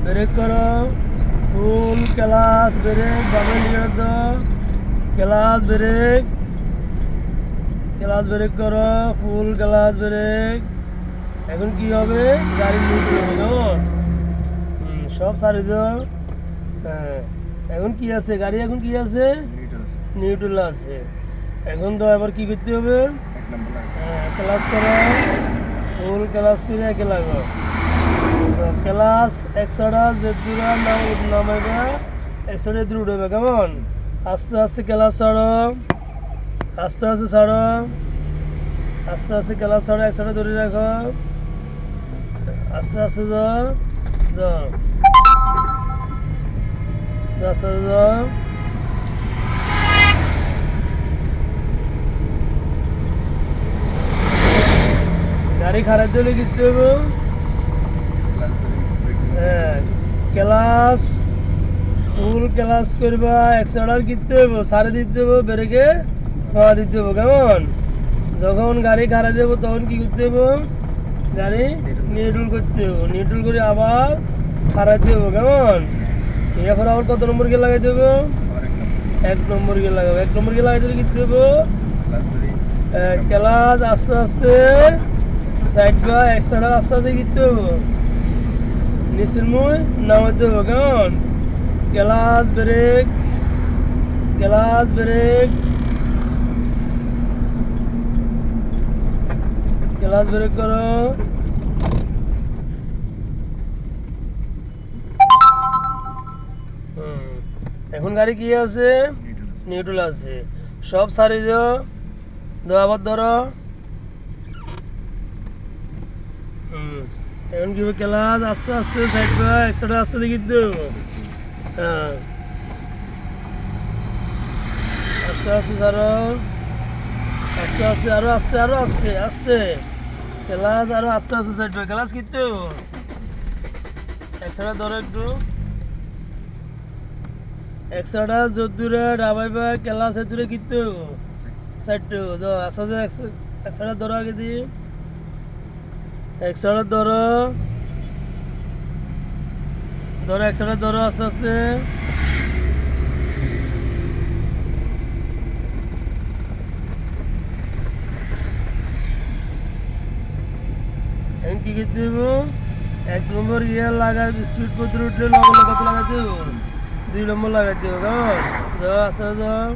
Break করো, ফুল class break, বামে নিয়ে দাও, ক্লাস ব্রেক, ক্লাস ব্রেক করো, ফুল ক্লাস ব্রেক। এখন কি হবে? গাড়ি নিউট্রাল হবে কেমন? সব সারি দাও। হ্যাঁ, এখন কি আছে? গাড়ি এখন কি আছে? নিউট্রাল আছে। এখন তো এবার কি করতে হবে? হ্যাঁ, ক্লাস করো, ফুল ক্লাস করে একে লাগো। ক্লাস একশোটা যে দূরা নামাইবা, একশোটা দূর উঠবে কেমন? আস্তে আস্তে ক্লাস ছাড়ো, আস্তে আস্তে ছাড়ো, আস্তে আস্তে ক্লাস ছাড়ো, একশোটা ধরে রাখো, আস্তে আস্তে যাও, যাও আস্তে আস্তে যাও। গাড়ি খারাপ দিলে কিনতে হবে। হ্যাঁ, ক্লাস ফুল ক্লাস করবা, একশোটার কিনতে হইব, সারে দিতে হইব, ব্রেকে পাওয়া দিতে হইব কেমন? যখন গাড়ি খারাপ দেবো তখন কি করতে হইব? গাড়ি নিউট্রাল করতে হইব, নিউট্রাল করে আবার খারাপ দেবো কেমন? এরপর আবার কত নম্বর গিয়ে লাগাই দেবো? 1 নম্বর গিয়ে লাগাবো। 1 নম্বর গিয়ে লাগাই দিলে কিনতে হইব ক্লাস আস্তে আস্তে সাইড বা একশোটা আস্তে আস্তে কিনতে হইব, নিচের মুই নামাইতে হইব কেমন? Class break, class break, class break করো। এখন গাড়ি কি আছে? নিউট্রাল আছে। সব সারি দিও, আবার ধরো। এখন কি হবে? ক্লাস আস্তে আস্তে সাইড বা একশোটা আস্তে আস্তে কিন্তু হ্যাঁ, আস্তে আস্তে ধরো, আস্তে আস্তে আরো আস্তে আরো আস্তে আস্তে ক্লাস আরো আস্তে আস্তে সাইড বা ক্লাস কিন্তু একশোটা ধরো একটু, একশোটা যদুরে ডাবাইবা ক্লাস দূরে কিন্তু সাইড আস্তে আস্তে একশোটা ধরো আগে দিয়ে, একশোটা ধরো, ধরো একশোটা ধরো আস্তে আস্তে। এখন কি করতে হইব? 1 নম্বর গিয়ার লাগা, স্পিড করতে উঠলে লগে কত লাগাইতে হইব? 2 নম্বর লাগাইতে হবে কেমন? যাও আস্তে যাও।